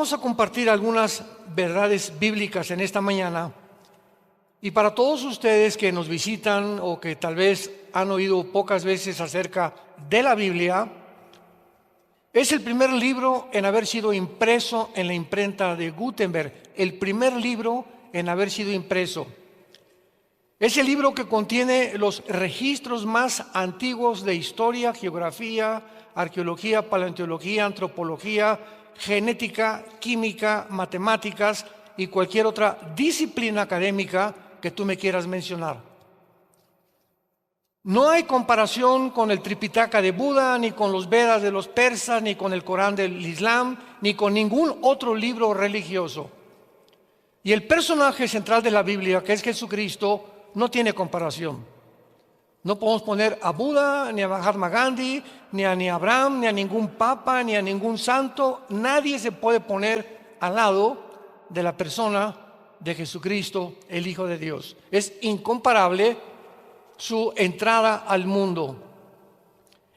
Vamos a compartir algunas verdades bíblicas en esta mañana. Y para todos ustedes que nos visitan o que tal vez han oído pocas veces acerca de la Biblia, es el primer libro en haber sido impreso en la imprenta de Gutenberg, el primer libro en haber sido impreso. Es el libro que contiene los registros más antiguos de historia, geografía, arqueología, paleontología, antropología, genética, química, matemáticas y cualquier otra disciplina académica que tú me quieras mencionar. No hay comparación con el Tripitaka de Buda, ni con los Vedas de los persas, ni con el Corán del Islam, ni con ningún otro libro religioso. Y el personaje central de la Biblia, que es Jesucristo, no tiene comparación. No podemos poner a Buda, ni a Mahatma Gandhi, ni a Abraham, ni a ningún papa, ni a ningún santo. Nadie se puede poner al lado de la persona de Jesucristo, el Hijo de Dios. Es incomparable su entrada al mundo.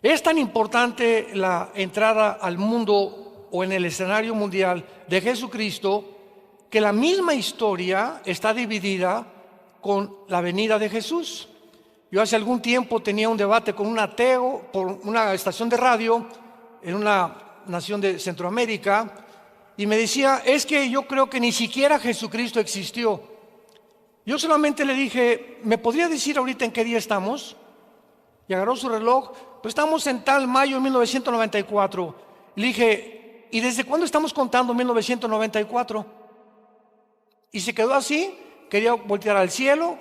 Es tan importante la entrada al mundo o en el escenario mundial de Jesucristo que la misma historia está dividida con la venida de Jesús. Yo hace algún tiempo tenía un debate con un ateo por una estación de radio en una nación de Centroamérica y me decía, es que yo creo que ni siquiera Jesucristo existió. Yo solamente le dije, ¿me podría decir ahorita en qué día estamos? Y agarró su reloj, pues estamos en tal mayo de 1994. Y le dije, ¿y desde cuándo estamos contando 1994? Y se quedó así, quería voltear al cielo,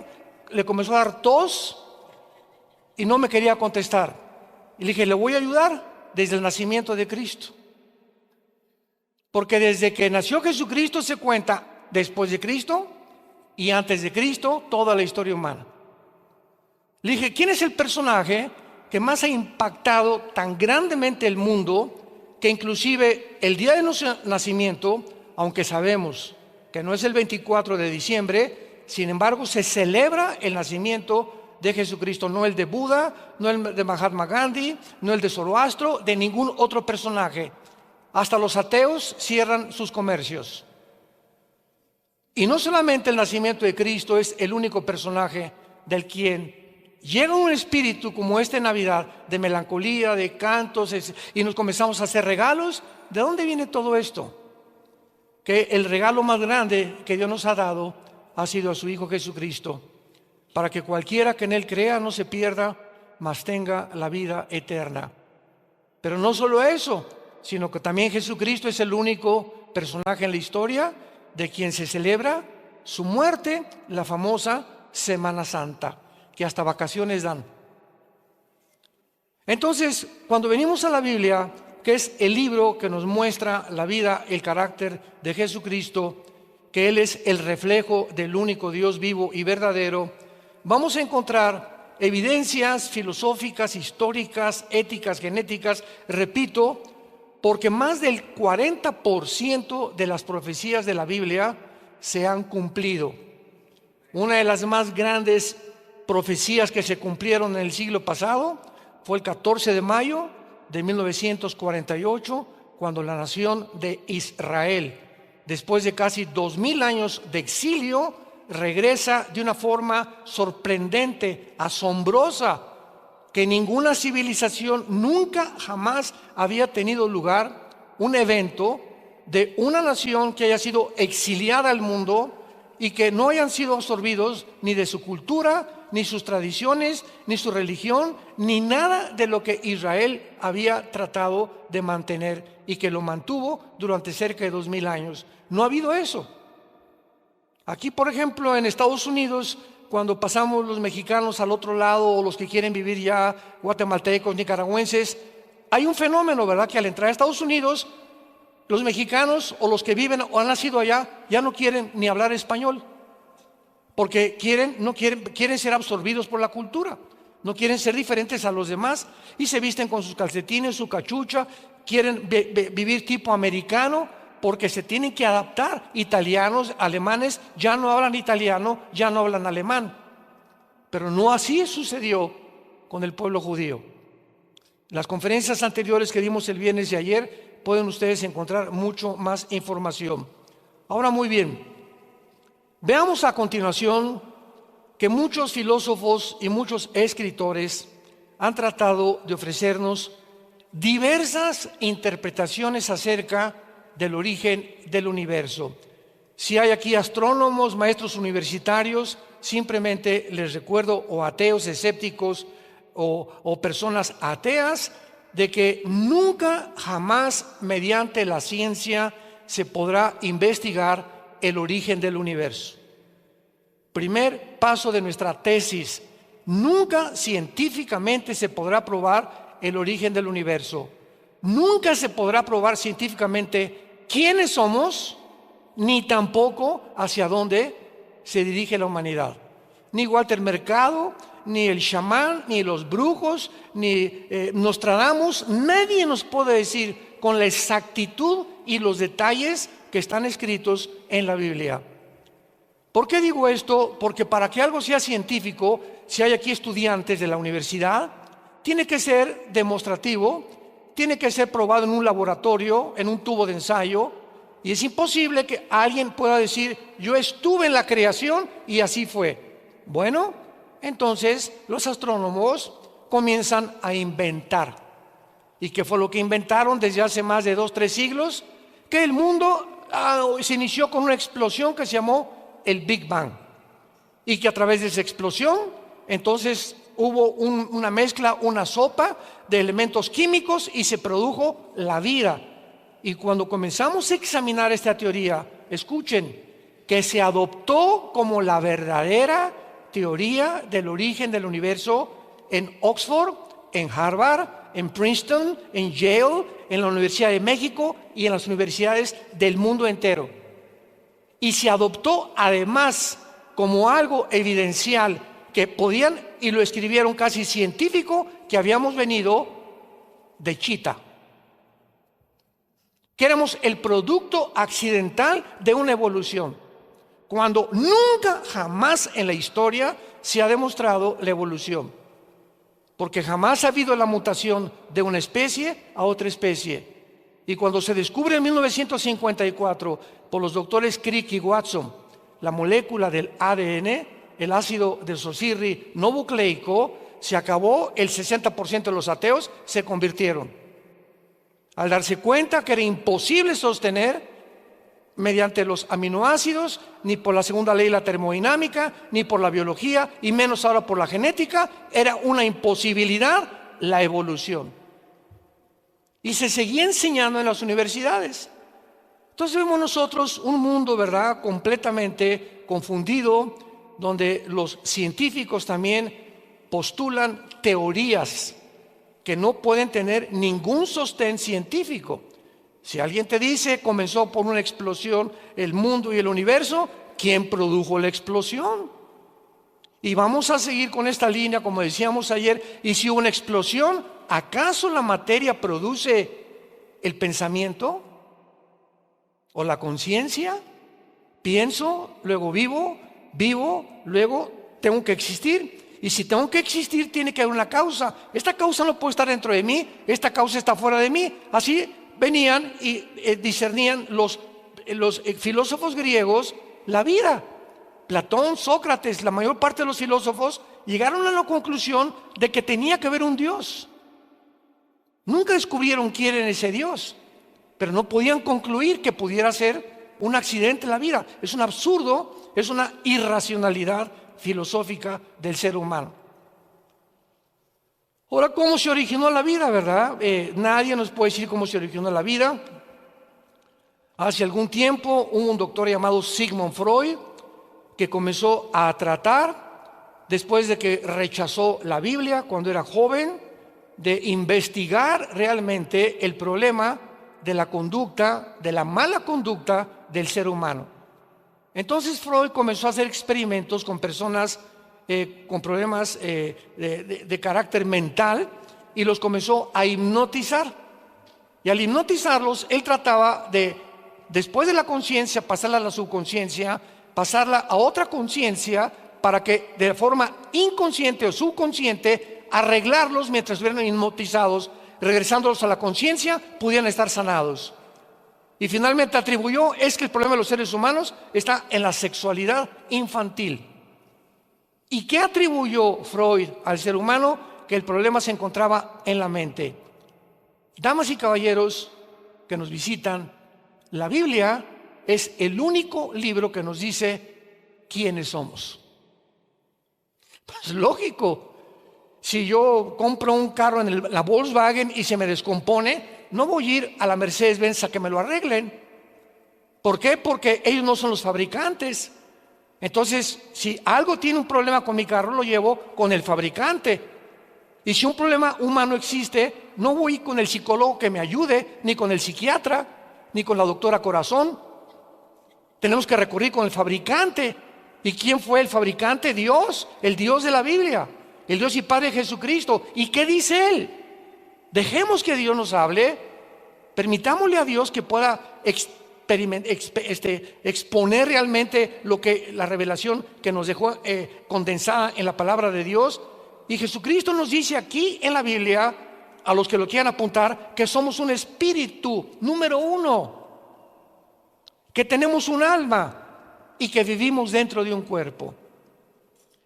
le comenzó a dar tos y no me quería contestar. Y le dije, le voy a ayudar desde el nacimiento de Cristo. Porque desde que nació Jesucristo se cuenta después de Cristo y antes de Cristo toda la historia humana. Le dije, ¿quién es el personaje que más ha impactado tan grandemente el mundo que inclusive el día de nuestro nacimiento, aunque sabemos que no es el 24 de diciembre, sin embargo se celebra el nacimiento de Jesucristo, no el de Buda, no el de Mahatma Gandhi, no el de Zoroastro, de ningún otro personaje? Hasta los ateos cierran sus comercios. Y no solamente el nacimiento de Cristo es el único personaje del quien llega un espíritu como este en Navidad, de melancolía, de cantos, y nos comenzamos a hacer regalos. ¿De dónde viene todo esto? Que el regalo más grande que Dios nos ha dado ha sido a su Hijo Jesucristo, para que cualquiera que en Él crea no se pierda, mas tenga la vida eterna. Pero no solo eso, sino que también Jesucristo es el único personaje en la historia de quien se celebra su muerte, la famosa Semana Santa, que hasta vacaciones dan. Entonces, cuando venimos a la Biblia, que es el libro que nos muestra la vida, el carácter de Jesucristo, que Él es el reflejo del único Dios vivo y verdadero, vamos a encontrar evidencias filosóficas, históricas, éticas, genéticas, repito, porque más del 40% de las profecías de la Biblia se han cumplido. Una de las más grandes profecías que se cumplieron en el siglo pasado fue el 14 de mayo de 1948, cuando la nación de Israel, después de casi 2000 años de exilio, regresa de una forma sorprendente, asombrosa, que ninguna civilización nunca jamás había tenido lugar, un evento de una nación que haya sido exiliada al mundo y que no hayan sido absorbidos ni de su cultura, ni sus tradiciones, ni su religión, ni nada de lo que Israel había tratado de mantener y que lo mantuvo durante cerca de 2000 años. No ha habido eso. Aquí, por ejemplo, en Estados Unidos, cuando pasamos los mexicanos al otro lado o los que quieren vivir ya, guatemaltecos, nicaragüenses, hay un fenómeno, ¿verdad? Que al entrar a Estados Unidos, los mexicanos o los que viven o han nacido allá ya no quieren ni hablar español, porque quieren ser absorbidos por la cultura, no quieren ser diferentes a los demás y se visten con sus calcetines, su cachucha, quieren vivir tipo americano porque se tienen que adaptar. Italianos, alemanes ya no hablan italiano, ya no hablan alemán, pero no así sucedió con el pueblo judío. Las conferencias anteriores que dimos el viernes y ayer pueden ustedes encontrar mucho más información. Ahora, muy bien, veamos a continuación que muchos filósofos y muchos escritores han tratado de ofrecernos diversas interpretaciones acerca del origen del universo. Si hay aquí astrónomos, maestros universitarios, simplemente les recuerdo, o ateos, escépticos, o personas ateas, de que nunca, jamás, mediante la ciencia, se podrá investigar el origen del universo. Primer paso de nuestra tesis: nunca científicamente se podrá probar el origen del universo. Nunca se podrá probar científicamente quiénes somos, ni tampoco hacia dónde se dirige la humanidad. Ni Walter Mercado, ni el chamán, ni los brujos, ni Nostradamus, nadie nos puede decir con la exactitud y los detalles que están escritos en la Biblia. ¿Por qué digo esto? Porque para que algo sea científico, si hay aquí estudiantes de la universidad, tiene que ser demostrativo, tiene que ser probado en un laboratorio, en un tubo de ensayo, y es imposible que alguien pueda decir: yo estuve en la creación y así fue. Bueno, entonces los astrónomos comienzan a inventar. ¿Y qué fue lo que inventaron desde hace más de 2-3 siglos? Que el mundo se inició con una explosión que se llamó el Big Bang, y que a través de esa explosión entonces hubo una mezcla, una sopa de elementos químicos, y se produjo la vida. Y cuando comenzamos a examinar esta teoría, escuchen, que se adoptó como la verdadera teoría del origen del universo en Oxford, en Harvard, en Princeton, en Yale, en la Universidad de México y en las universidades del mundo entero. Y se adoptó además como algo evidencial que podían, y lo escribieron casi científico, que habíamos venido de Chita, que éramos el producto accidental de una evolución, cuando nunca, jamás en la historia se ha demostrado la evolución, porque jamás ha habido la mutación de una especie a otra especie. Y cuando se descubre en 1954 por los doctores Crick y Watson la molécula del ADN, el ácido desoxirribonucleico, se acabó. El 60% de los ateos se convirtieron, al darse cuenta que era imposible sostener mediante los aminoácidos, ni por la segunda ley de la termodinámica, ni por la biología, y menos ahora por la genética. Era una imposibilidad la evolución. Y se seguía enseñando en las universidades. Entonces vemos nosotros un mundo, ¿verdad?, completamente confundido, donde los científicos también postulan teorías que no pueden tener ningún sostén científico. Si alguien te dice comenzó por una explosión el mundo y el universo, ¿quién produjo la explosión? Y vamos a seguir con esta línea, como decíamos ayer. Y si hubo una explosión, ¿acaso la materia produce el pensamiento o la conciencia? Pienso, luego vivo, vivo, luego tengo que existir. Y si tengo que existir, tiene que haber una causa. Esta causa no puede estar dentro de mí, esta causa está fuera de mí. Así venían y discernían los filósofos griegos la vida. Platón, Sócrates, la mayor parte de los filósofos llegaron a la conclusión de que tenía que haber un Dios. Nunca descubrieron quién era ese Dios, pero no podían concluir que pudiera ser un accidente en la vida. Es un absurdo, es una irracionalidad filosófica del ser humano. Ahora, ¿cómo se originó la vida, verdad? Nadie nos puede decir cómo se originó la vida. Hace algún tiempo hubo un doctor llamado Sigmund Freud que comenzó a tratar, después de que rechazó la Biblia cuando era joven, de investigar realmente el problema de la conducta, de la mala conducta del ser humano. Entonces Freud comenzó a hacer experimentos con personas con problemas de carácter mental, y los comenzó a hipnotizar. Y al hipnotizarlos, él trataba de, después de la conciencia, pasarla a la subconsciencia, pasarla a otra conciencia, para que de forma inconsciente o subconsciente arreglarlos mientras estuvieran hipnotizados, regresándolos a la conciencia, pudieran estar sanados. Y finalmente atribuyó, es que el problema de los seres humanos está en la sexualidad infantil. ¿Y qué atribuyó Freud al ser humano? Que el problema se encontraba en la mente. Damas y caballeros que nos visitan, la Biblia es el único libro que nos dice quiénes somos. Pues lógico, si yo compro un carro en la Volkswagen y se me descompone, no voy a ir a la Mercedes-Benz a que me lo arreglen. ¿Por qué? Porque ellos no son los fabricantes. Entonces, si algo tiene un problema con mi carro, lo llevo con el fabricante. Y si un problema humano existe, no voy con el psicólogo que me ayude, ni con el psiquiatra, ni con la doctora Corazón. Tenemos que recurrir con el fabricante. ¿Y quién fue el fabricante? Dios, el Dios de la Biblia, el Dios y Padre Jesucristo. ¿Y qué dice Él? Dejemos que Dios nos hable, permitámosle a Dios que pueda exponer realmente lo que la revelación que nos dejó condensada en la palabra de Dios. Y Jesucristo nos dice aquí en la Biblia, a los que lo quieran apuntar, que somos un espíritu, número uno, que tenemos un alma y que vivimos dentro de un cuerpo.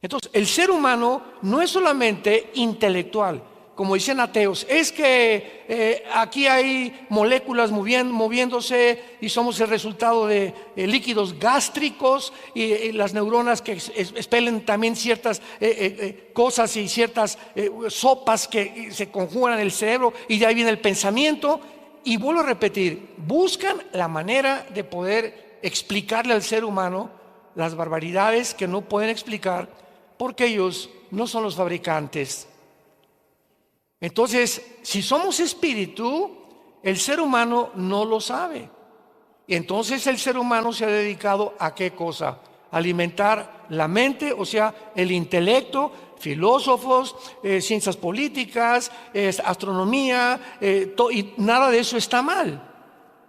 Entonces, el ser humano no es solamente intelectual, como dicen ateos, es que aquí hay moléculas moviéndose y somos el resultado de líquidos gástricos y las neuronas que expelen también ciertas cosas y ciertas sopas que se conjugan en el cerebro, y de ahí viene el pensamiento. Y vuelvo a repetir, buscan la manera de poder explicarle al ser humano las barbaridades que no pueden explicar porque ellos no son los fabricantes. Entonces, si somos espíritu, el ser humano no lo sabe. Y entonces el ser humano se ha dedicado ¿a qué cosa? Alimentar la mente, o sea, el intelecto, filósofos, ciencias políticas, astronomía, y nada de eso está mal.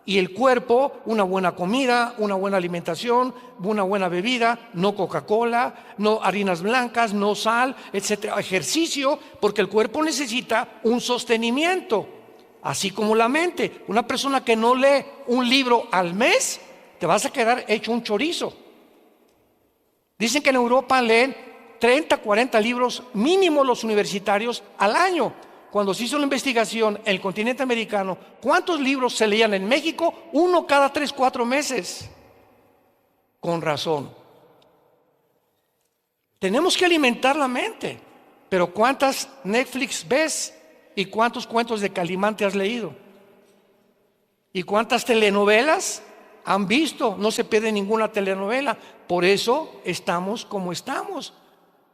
Y el cuerpo, una buena comida, una buena alimentación, una buena bebida, no Coca-Cola, no harinas blancas, no sal, etcétera. Ejercicio, porque el cuerpo necesita un sostenimiento, así como la mente. Una persona que no lee un libro al mes, te vas a quedar hecho un chorizo. Dicen que en Europa leen 30, 40 libros mínimo los universitarios al año. Cuando se hizo la investigación en el continente americano, ¿cuántos libros se leían en México? 1 cada 3, 4 meses. Con razón. Tenemos que alimentar la mente. Pero ¿cuántas Netflix ves? ¿Y cuántos cuentos de Calimán te has leído? ¿Y cuántas telenovelas han visto? No se pierde ninguna telenovela. Por eso estamos como estamos.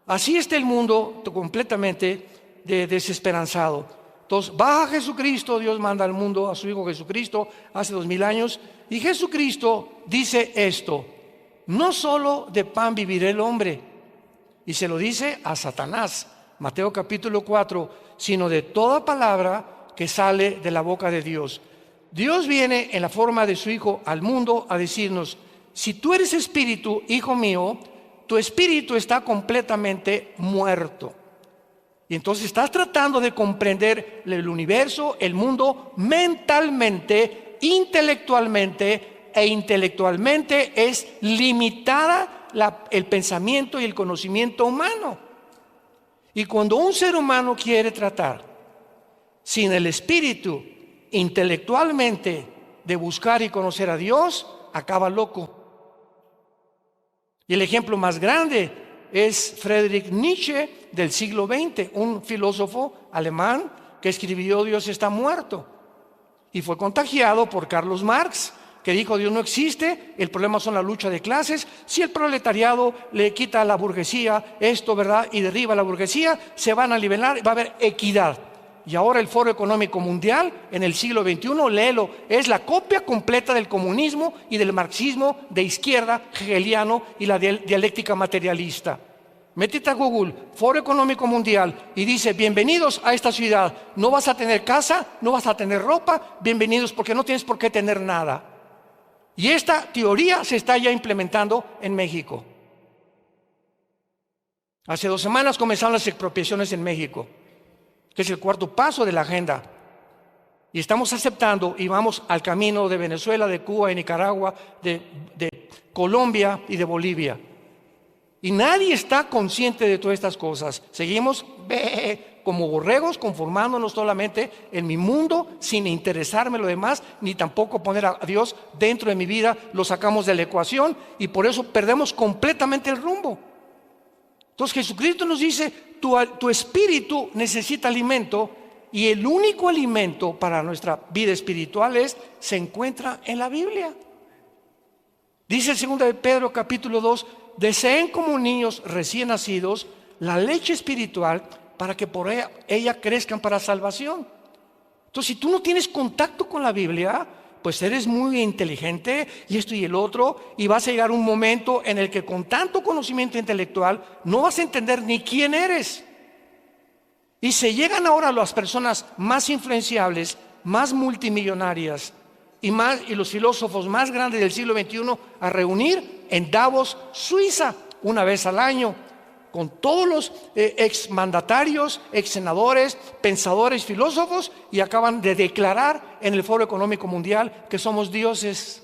Así está el mundo completamente desesperanzado. Entonces baja Jesucristo, Dios manda al mundo a su Hijo Jesucristo hace 2000 años, y Jesucristo dice esto: no solo de pan vivirá el hombre, y se lo dice a Satanás, Mateo capítulo 4, sino de toda palabra que sale de la boca de Dios. Dios viene en la forma de su Hijo al mundo a decirnos: si tú eres espíritu, hijo mío, tu espíritu está completamente muerto. Y entonces estás tratando de comprender el universo, el mundo, mentalmente, intelectualmente, e intelectualmente es limitada el pensamiento y el conocimiento humano. Y cuando un ser humano quiere tratar sin el espíritu intelectualmente de buscar y conocer a Dios, acaba loco. Y el ejemplo más grande es Friedrich Nietzsche del siglo XX, un filósofo alemán que escribió Dios está muerto, y fue contagiado por Carlos Marx, que dijo Dios no existe, el problema son la lucha de clases. Si el proletariado le quita a la burguesía esto, ¿verdad?, y derriba a la burguesía, se van a nivelar, va a haber equidad. Y ahora el Foro Económico Mundial en el siglo XXI, léelo, es la copia completa del comunismo y del marxismo de izquierda hegeliano y la dialéctica materialista. Métete a Google, Foro Económico Mundial, y dice: bienvenidos a esta ciudad, no vas a tener casa, no vas a tener ropa, bienvenidos porque no tienes por qué tener nada. Y esta teoría se está ya implementando en México. Hace 2 semanas comenzaron las expropiaciones en México, que es el cuarto paso de la agenda. Y estamos aceptando y vamos al camino de Venezuela, de Cuba, de Nicaragua, de Colombia y de Bolivia. Y nadie está consciente de todas estas cosas. Seguimos como borregos, conformándonos solamente en mi mundo, sin interesarme lo demás, ni tampoco poner a Dios dentro de mi vida. Lo sacamos de la ecuación y por eso perdemos completamente el rumbo. Entonces Jesucristo nos dice, tu espíritu necesita alimento, y el único alimento para nuestra vida espiritual se encuentra en la Biblia. Dice el 2 de Pedro capítulo 2, deseen como niños recién nacidos la leche espiritual para que por ella crezcan para salvación. Entonces, si tú no tienes contacto con la Biblia, pues eres muy inteligente y esto y el otro, y vas a llegar un momento en el que con tanto conocimiento intelectual no vas a entender ni quién eres. Y se llegan ahora las personas más influenciables, más multimillonarias y los filósofos más grandes del siglo XXI a reunir en Davos, Suiza, una vez al año, con todos los exmandatarios, exsenadores, pensadores, filósofos, y acaban de declarar en el Foro Económico Mundial que somos dioses.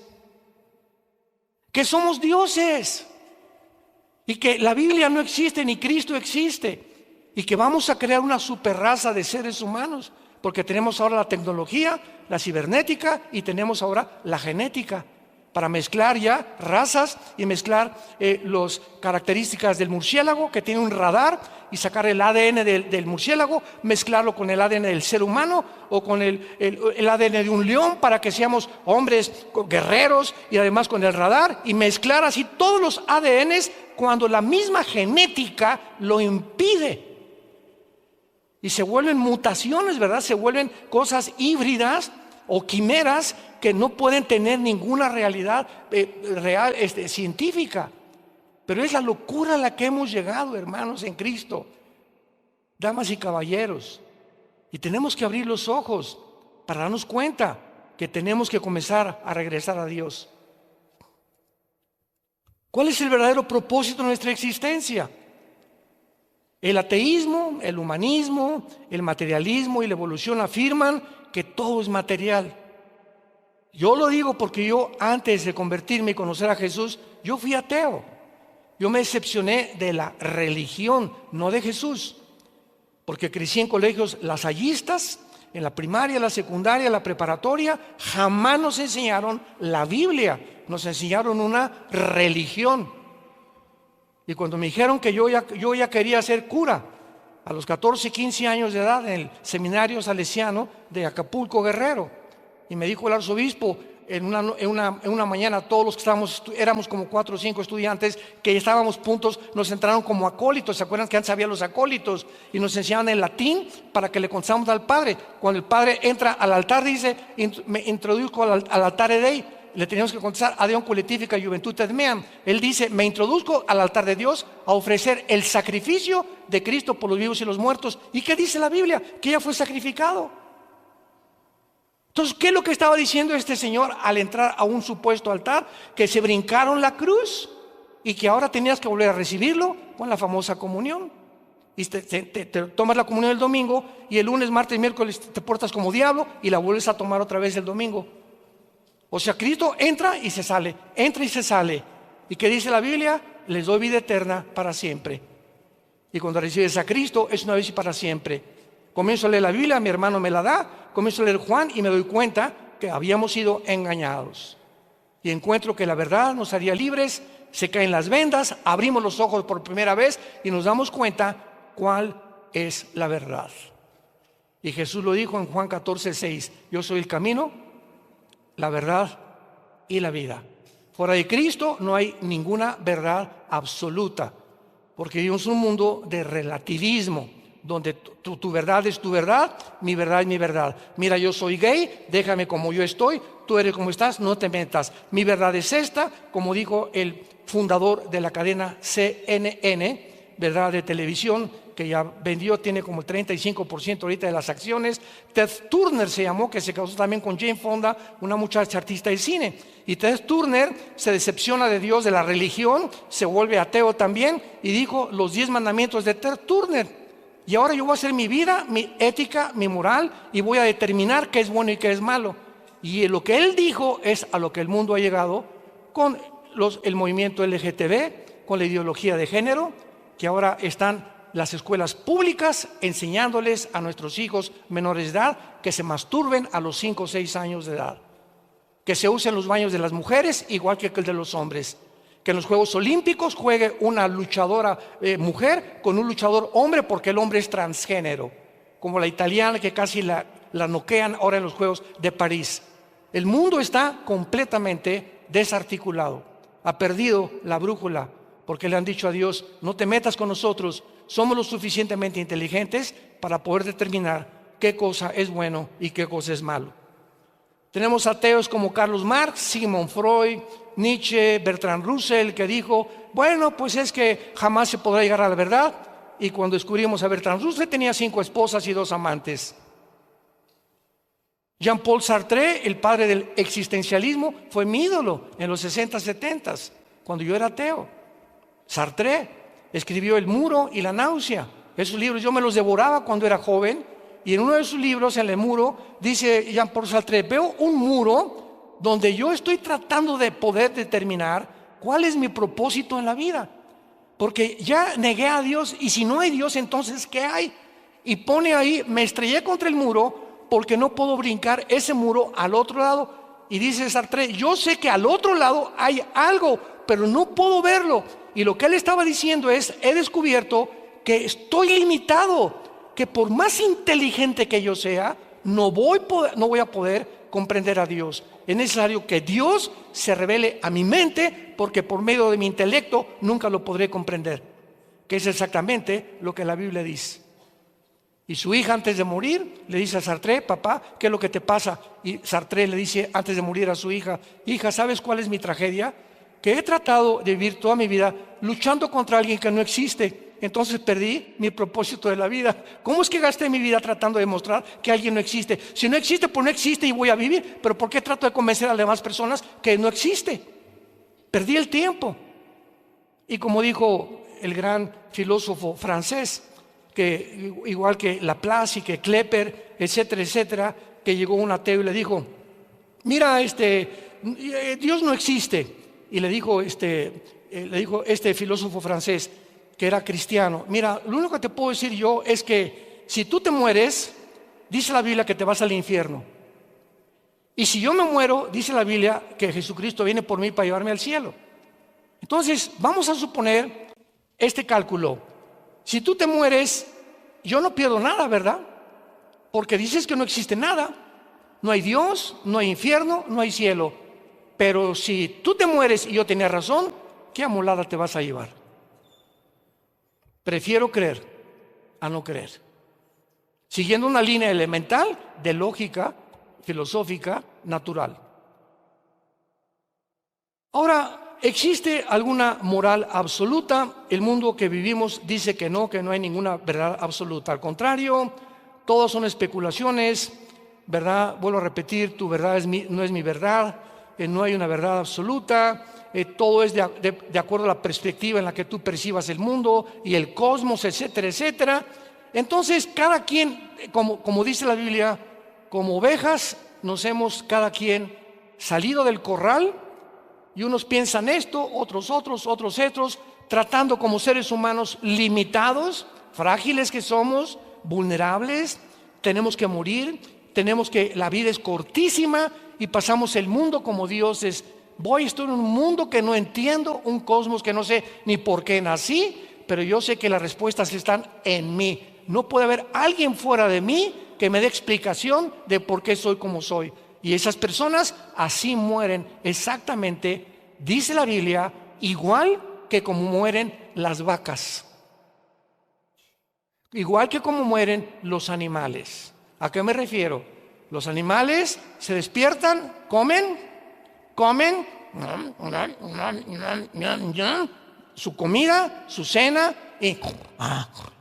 Que somos dioses. Y que la Biblia no existe ni Cristo existe. Y que vamos a crear una superraza de seres humanos, porque tenemos ahora la tecnología, la cibernética, y tenemos ahora la genética para mezclar ya razas y mezclar las características del murciélago, que tiene un radar, y sacar el ADN del murciélago, mezclarlo con el ADN del ser humano o con el ADN de un león, para que seamos hombres guerreros, y además con el radar, y mezclar así todos los ADNs cuando la misma genética lo impide. Y se vuelven mutaciones, ¿verdad? Se vuelven cosas híbridas o quimeras que no pueden tener ninguna realidad real, científica. Pero es la locura a la que hemos llegado, hermanos, en Cristo, damas y caballeros. Y tenemos que abrir los ojos para darnos cuenta que tenemos que comenzar a regresar a Dios. ¿Cuál es el verdadero propósito de nuestra existencia? El ateísmo, el humanismo, el materialismo y la evolución afirman que todo es material. Yo lo digo porque yo, antes de convertirme y conocer a Jesús, yo fui ateo. Yo me decepcioné de la religión, no de Jesús, porque crecí en colegios lasallistas, en la primaria, la secundaria, la preparatoria. Jamás nos enseñaron la Biblia, nos enseñaron una religión. Y cuando me dijeron que yo ya quería ser cura, a los 14, 15 años de edad, en el seminario salesiano de Acapulco, Guerrero, y me dijo el arzobispo en una mañana, todos los que éramos como 4 o 5 estudiantes que estábamos puntos, nos entraron como acólitos. ¿Se acuerdan que antes había los acólitos? Y nos enseñaban en latín para que le contáramos al Padre. Cuando el Padre entra al altar, dice, me introduzco al altar de Dei. Le teníamos que contestar a Deum Collectifica Juventudes Meam. Él dice, me introduzco al altar de Dios a ofrecer el sacrificio de Cristo por los vivos y los muertos. ¿Y qué dice la Biblia? Que ya fue sacrificado. Entonces, ¿qué es lo que estaba diciendo este señor al entrar a un supuesto altar? Que se brincaron la cruz y que ahora tenías que volver a recibirlo con la famosa comunión. Y te tomas la comunión el domingo, y el lunes, martes y miércoles te portas como diablo y la vuelves a tomar otra vez el domingo. O sea, Cristo entra y se sale, entra y se sale. ¿Y qué dice la Biblia? Les doy vida eterna para siempre. Y cuando recibes a Cristo es una vez y para siempre. Comienzo a leer la Biblia, mi hermano me la da, comienzo a leer Juan y me doy cuenta que habíamos sido engañados. Y encuentro que la verdad nos haría libres, se caen las vendas, abrimos los ojos por primera vez y nos damos cuenta cuál es la verdad. Y Jesús lo dijo en Juan 14:6, yo soy el camino, la verdad y la vida. Fuera de Cristo no hay ninguna verdad absoluta, porque vivimos un mundo de relativismo, donde tu verdad es tu verdad, mi verdad es mi verdad. Mira, yo soy gay, déjame como yo estoy, tú eres como estás, no te metas. Mi verdad es esta, como dijo el fundador de la cadena CNN, verdad, de televisión, que ya vendió, tiene como el 35% ahorita de las acciones. Ted Turner se llamó, que se casó también con Jane Fonda, una muchacha artista de cine. Y Ted Turner se decepciona de Dios, de la religión, se vuelve ateo también, y dijo los 10 mandamientos de Ted Turner. Y ahora yo voy a hacer mi vida, mi ética, mi moral, y voy a determinar qué es bueno y qué es malo. Y lo que él dijo es a lo que el mundo ha llegado con el movimiento LGTB, con la ideología de género, que ahora están las escuelas públicas enseñándoles a nuestros hijos menores de edad que se masturben a los 5 o 6 años de edad, que se usen los baños de las mujeres igual que el de los hombres, que en los Juegos Olímpicos juegue una luchadora mujer con un luchador hombre porque el hombre es transgénero, como la italiana que casi la noquean ahora en los Juegos de París. El mundo está completamente desarticulado, ha perdido la brújula porque le han dicho a Dios: no te metas con nosotros, somos lo suficientemente inteligentes para poder determinar qué cosa es bueno y qué cosa es malo. Tenemos ateos como Carlos Marx, Sigmund Freud, Nietzsche, Bertrand Russell, que dijo: bueno, pues es que jamás se podrá llegar a la verdad. Y cuando descubrimos a Bertrand Russell tenía 5 esposas y 2 amantes. Jean-Paul Sartre, el padre del existencialismo, fue mi ídolo en los 60, 70, cuando yo era ateo. Sartre escribió El muro y la náusea. Esos libros yo me los devoraba cuando era joven. Y en uno de sus libros, en El muro, dice Jean-Paul Sartre: veo un muro donde yo estoy tratando de poder determinar cuál es mi propósito en la vida. Porque ya negué a Dios, y si no hay Dios, entonces ¿qué hay? Y pone ahí: me estrellé contra el muro porque no puedo brincar ese muro al otro lado. Y dice Sartre: yo sé que al otro lado hay algo, pero no puedo verlo. Y lo que él estaba diciendo es: he descubierto que estoy limitado, que por más inteligente que yo sea, no voy a poder comprender a Dios. Es necesario que Dios se revele a mi mente, porque por medio de mi intelecto nunca lo podré comprender, que es exactamente lo que la Biblia dice. Y su hija, antes de morir, le dice a Sartre: papá, ¿qué es lo que te pasa? Y Sartre le dice antes de morir a su hija: hija, ¿sabes cuál es mi tragedia? Que he tratado de vivir toda mi vida luchando contra alguien que no existe. Entonces perdí mi propósito de la vida. ¿Cómo es que gasté mi vida tratando de demostrar que alguien no existe? Si no existe, pues no existe y voy a vivir. Pero ¿por qué trato de convencer a las demás personas que no existe? Perdí el tiempo. Y como dijo el gran filósofo francés, que igual que Laplace y que Kepler, etcétera, etcétera, que llegó un ateo y le dijo: mira, Dios no existe. Y le dijo este filósofo francés, que era cristiano: mira, lo único que te puedo decir yo es que si tú te mueres, dice la Biblia que te vas al infierno. Y si yo me muero, dice la Biblia que Jesucristo viene por mí para llevarme al cielo. Entonces, vamos a suponer este cálculo: si tú te mueres, yo no pierdo nada, ¿verdad? Porque dices que no existe nada. No hay Dios, no hay infierno, no hay cielo. Pero si tú te mueres y yo tenía razón, ¿qué amolada te vas a llevar? Prefiero creer a no creer, siguiendo una línea elemental de lógica filosófica natural. Ahora, ¿existe alguna moral absoluta? El mundo que vivimos dice que no hay ninguna verdad absoluta. Al contrario, todos son especulaciones, ¿verdad? Vuelvo a repetir: tu verdad no es mi verdad. No hay una verdad absoluta. Todo es de acuerdo a la perspectiva en la que tú percibas el mundo y el cosmos, etcétera, etcétera. Entonces, cada quien, como dice la Biblia, como ovejas nos hemos cada quien salido del corral, y unos piensan esto, otros, tratando como seres humanos limitados, frágiles que somos, vulnerables. Tenemos que morir, la vida es cortísima y pasamos el mundo como dioses. Estoy en un mundo que no entiendo, un cosmos que no sé ni por qué nací, pero yo sé que las respuestas están en mí. No puede haber alguien fuera de mí que me dé explicación de por qué soy como soy. Y esas personas así mueren exactamente, dice la Biblia, igual que como mueren las vacas, igual que como mueren los animales. ¿A qué me refiero? Los animales se despiertan, comen su comida, su cena,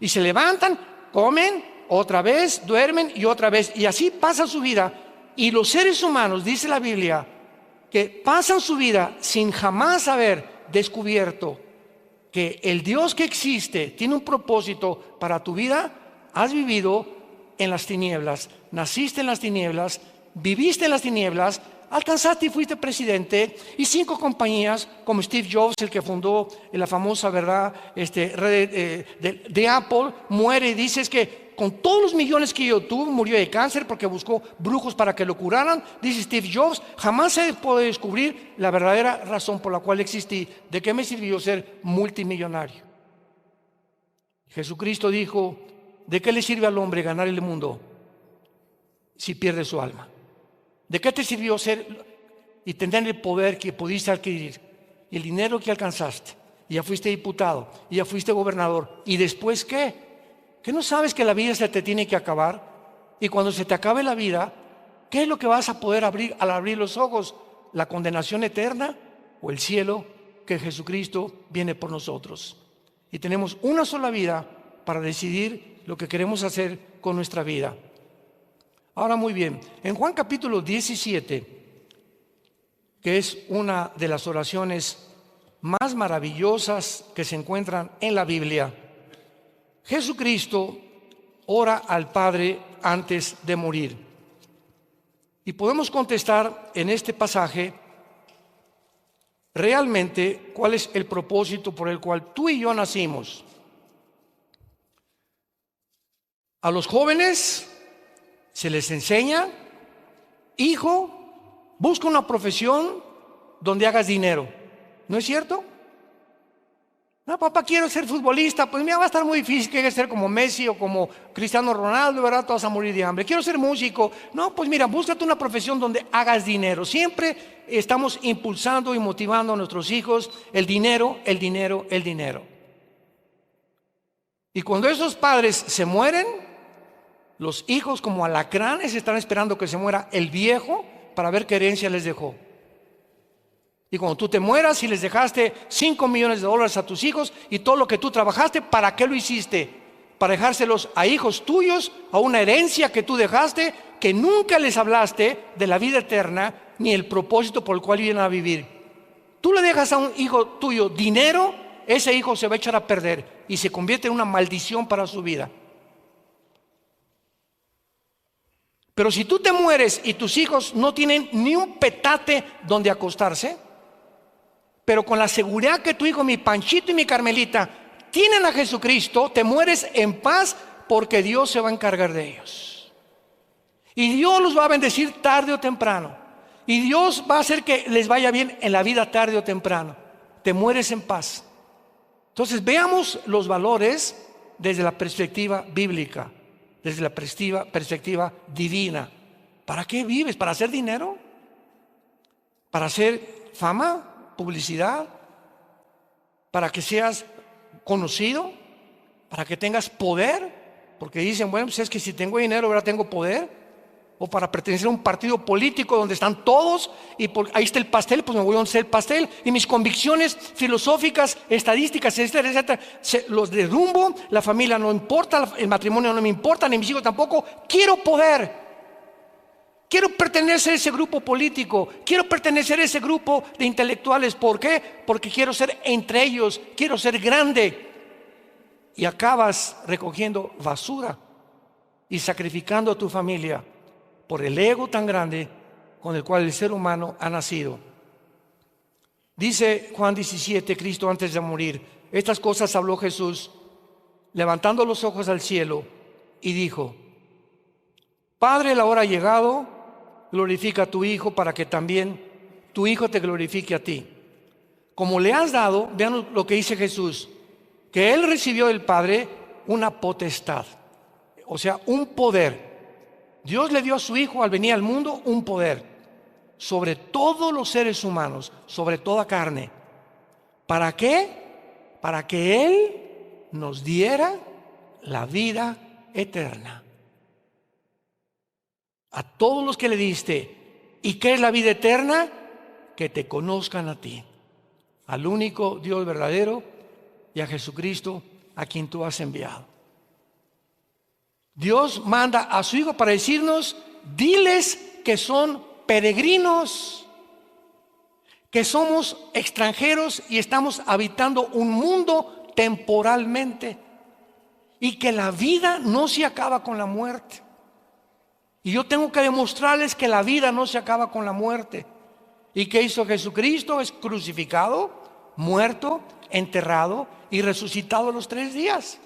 y se levantan, comen, otra vez, duermen y otra vez, y así pasa su vida. Y los seres humanos, dice la Biblia, que pasan su vida sin jamás haber descubierto que el Dios que existe tiene un propósito para tu vida, has vivido en las tinieblas, naciste en las tinieblas, viviste en las tinieblas, alcanzaste y fuiste presidente, y 5 compañías como Steve Jobs, el que fundó la famosa, ¿verdad?, red de Apple, muere y dices que con todos los millones que yo tuve, murió de cáncer porque buscó brujos para que lo curaran. Dice Steve Jobs, jamás se puede descubrir la verdadera razón por la cual existí. ¿De qué me sirvió ser multimillonario? Jesucristo dijo, ¿de qué le sirve al hombre ganar el mundo si pierde su alma? ¿De qué te sirvió ser y tener el poder que pudiste adquirir, y el dinero que alcanzaste, y ya fuiste diputado, y ya fuiste gobernador, y después qué? ¿Que no sabes que la vida se te tiene que acabar? Y cuando se te acabe la vida, ¿qué es lo que vas a poder abrir al abrir los ojos? ¿La condenación eterna o el cielo que Jesucristo viene por nosotros? Y tenemos una sola vida para decidir lo que queremos hacer con nuestra vida. Ahora, muy bien, en Juan capítulo 17, que es una de las oraciones más maravillosas que se encuentran en la Biblia, Jesucristo ora al Padre antes de morir. Y podemos contestar en este pasaje realmente cuál es el propósito por el cual tú y yo nacimos. A los jóvenes se les enseña, hijo, busca una profesión donde hagas dinero. ¿No es cierto? No, papá, quiero ser futbolista. Pues mira, va a estar muy difícil, que ser como Messi o como Cristiano Ronaldo, ¿verdad? Todos a morir de hambre. Quiero ser músico. No, pues mira, búscate una profesión donde hagas dinero. Siempre estamos impulsando y motivando a nuestros hijos el dinero, el dinero, el dinero. Y cuando esos padres se mueren, los hijos como alacranes están esperando que se muera el viejo para ver qué herencia les dejó. Y cuando tú te mueras y les dejaste $5 millones a tus hijos y todo lo que tú trabajaste, ¿para qué lo hiciste? Para dejárselos a hijos tuyos, a una herencia que tú dejaste, que nunca les hablaste de la vida eterna ni el propósito por el cual vienen a vivir. Tú le dejas a un hijo tuyo dinero, ese hijo se va a echar a perder y se convierte en una maldición para su vida. Pero si tú te mueres y tus hijos no tienen ni un petate donde acostarse, pero con la seguridad que tu hijo, mi Panchito y mi Carmelita, tienen a Jesucristo, te mueres en paz porque Dios se va a encargar de ellos. Y Dios los va a bendecir tarde o temprano. Y Dios va a hacer que les vaya bien en la vida tarde o temprano. Te mueres en paz. Entonces veamos los valores desde la perspectiva bíblica, desde la perspectiva divina. ¿Para qué vives? ¿Para hacer dinero? ¿Para hacer fama? ¿Publicidad? ¿Para que seas conocido? ¿Para que tengas poder? Porque dicen, bueno, pues es que si tengo dinero, ahora tengo poder. O para pertenecer a un partido político donde están todos y ahí está el pastel, pues me voy a donde está el pastel. Y mis convicciones filosóficas, estadísticas, etcétera, etcétera, los derrumbo. La familia no importa, el matrimonio no me importa, ni mis hijos tampoco. Quiero poder. Quiero pertenecer a ese grupo político, quiero pertenecer a ese grupo de intelectuales. ¿Por qué? Porque quiero ser entre ellos, quiero ser grande. Y acabas recogiendo basura y sacrificando a tu familia por el ego tan grande con el cual el ser humano ha nacido. Dice Juan 17, Cristo antes de morir, estas cosas habló Jesús, levantando los ojos al cielo, y dijo: Padre, la hora ha llegado, glorifica a tu Hijo para que también tu Hijo te glorifique a ti. Como le has dado, vean lo que dice Jesús, que Él recibió del Padre una potestad, o sea, un poder. Dios le dio a su Hijo al venir al mundo un poder sobre todos los seres humanos, sobre toda carne. ¿Para qué? Para que Él nos diera la vida eterna. A todos los que le diste. ¿Y qué es la vida eterna? Que te conozcan a ti, al único Dios verdadero, y a Jesucristo, a quien tú has enviado. Dios manda a su Hijo para decirnos: diles que son peregrinos, que somos extranjeros y estamos habitando un mundo temporalmente, y que la vida no se acaba con la muerte. Y yo tengo que demostrarles que la vida no se acaba con la muerte. ¿Y qué hizo Jesucristo? Es crucificado, muerto, enterrado y resucitado a los 3 días.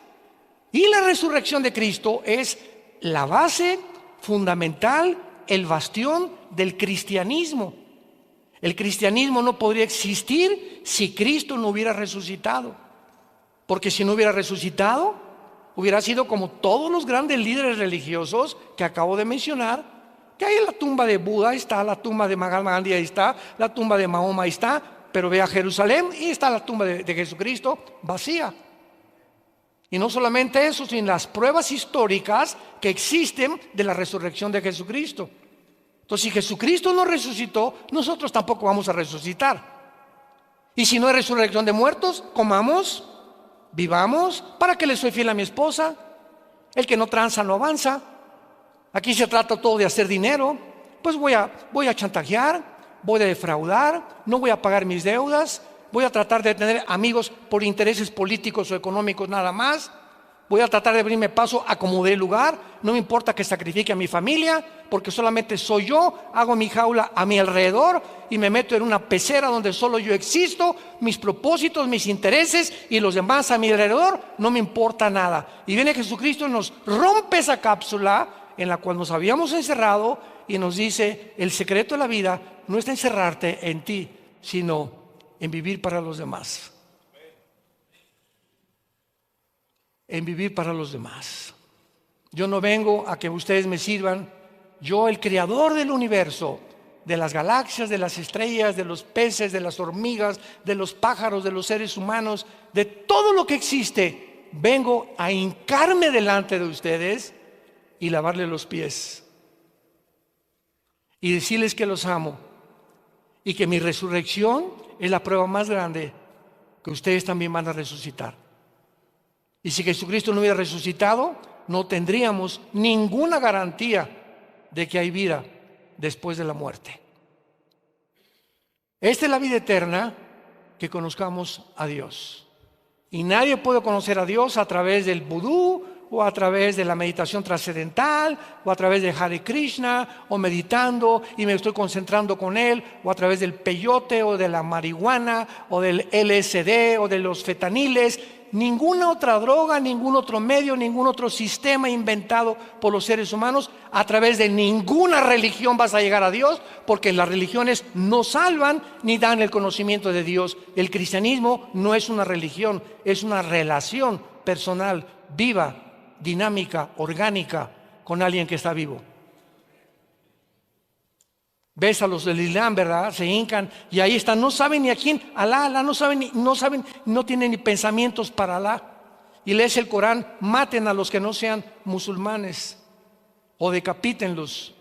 Y la resurrección de Cristo es la base fundamental, el bastión del cristianismo. El cristianismo no podría existir si Cristo no hubiera resucitado. Porque si no hubiera resucitado, hubiera sido como todos los grandes líderes religiosos que acabo de mencionar, que ahí en la tumba de Buda está, la tumba de Mahatma Gandhi ahí está, la tumba de Mahoma ahí está, pero ve a Jerusalén y está la tumba de Jesucristo vacía. Y no solamente eso, sino las pruebas históricas que existen de la resurrección de Jesucristo. Entonces, si Jesucristo no resucitó, nosotros tampoco vamos a resucitar. Y si no hay resurrección de muertos, comamos, vivamos. ¿Para qué le soy fiel a mi esposa? El que no tranza no avanza. Aquí se trata todo de hacer dinero. Pues voy a chantajear, voy a defraudar, no voy a pagar mis deudas, voy a tratar de tener amigos por intereses políticos o económicos nada más. Voy a tratar de abrirme paso a como dé lugar. No me importa que sacrifique a mi familia, porque solamente soy yo. Hago mi jaula a mi alrededor y me meto en una pecera donde solo yo existo. Mis propósitos, mis intereses y los demás a mi alrededor, no me importa nada. Y viene Jesucristo y nos rompe esa cápsula en la cual nos habíamos encerrado y nos dice: el secreto de la vida no está encerrarte en ti, sino en vivir para los demás. En vivir para los demás. Yo no vengo a que ustedes me sirvan. Yo, el creador del universo, de las galaxias, de las estrellas, de los peces, de las hormigas, de los pájaros, de los seres humanos, de todo lo que existe, vengo a hincarme delante de ustedes y lavarle los pies y decirles que los amo y que mi resurrección es la prueba más grande que ustedes también van a resucitar. Y si Jesucristo no hubiera resucitado, no tendríamos ninguna garantía de que hay vida después de la muerte. Esta es la vida eterna, que conozcamos a Dios. Y nadie puede conocer a Dios a través del vudú, o a través de la meditación trascendental, o a través de Hare Krishna, o meditando y me estoy concentrando con Él, o a través del peyote, o de la marihuana, o del LSD, o de los fetaniles. Ninguna otra droga, ningún otro medio, ningún otro sistema inventado por los seres humanos, a través de ninguna religión vas a llegar a Dios, porque las religiones no salvan ni dan el conocimiento de Dios. El cristianismo no es una religión, es una relación personal, viva, dinámica, orgánica con alguien que está vivo. Ves a los del Islam, ¿verdad? Se hincan y ahí están, no saben ni a quién, Alá, no saben, no tienen ni pensamientos para Alá. Y lees el Corán: maten a los que no sean musulmanes o decapítenlos.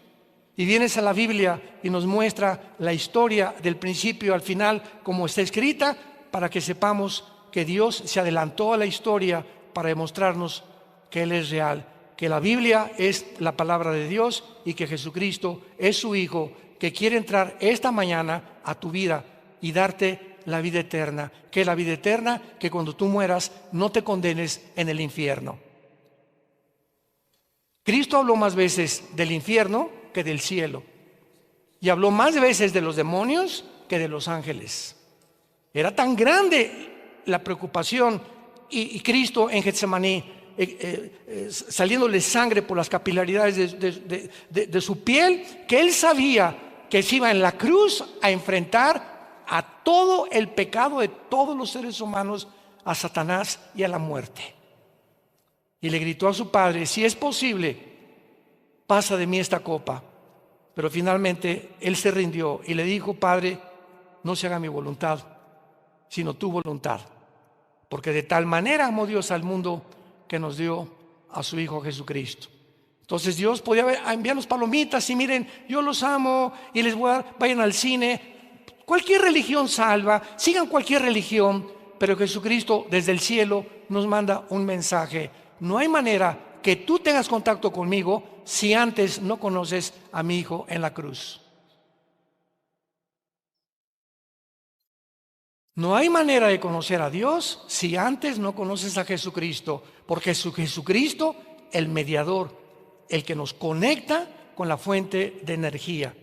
Y vienes a la Biblia y nos muestra la historia del principio al final como está escrita, para que sepamos que Dios se adelantó a la historia para demostrarnos que Él es real, que la Biblia es la palabra de Dios y que Jesucristo es su Hijo, que quiere entrar esta mañana a tu vida y darte la vida eterna. ¿Qué es la vida eterna? Que cuando tú mueras no te condenes en el infierno. Cristo habló más veces del infierno que del cielo, y habló más veces de los demonios que de los ángeles. Era tan grande la preocupación, y Cristo en Getsemaní, saliéndole sangre por las capilaridades de su piel, que Él sabía que se iba en la cruz a enfrentar a todo el pecado de todos los seres humanos, a Satanás y a la muerte. Y le gritó a su Padre: si es posible, pasa de mí esta copa. Pero finalmente Él se rindió y le dijo: Padre, no se haga mi voluntad, sino tu voluntad. Porque de tal manera amó Dios al mundo que nos dio a su Hijo Jesucristo. Entonces Dios podía enviarnos palomitas y miren, yo los amo y les voy a dar, vayan al cine. Cualquier religión salva, sigan cualquier religión, pero Jesucristo desde el cielo nos manda un mensaje: no hay manera que tú tengas contacto conmigo si antes no conoces a mi Hijo en la cruz. No hay manera de conocer a Dios si antes no conoces a Jesucristo, porque es Jesucristo el mediador, el que nos conecta con la fuente de energía.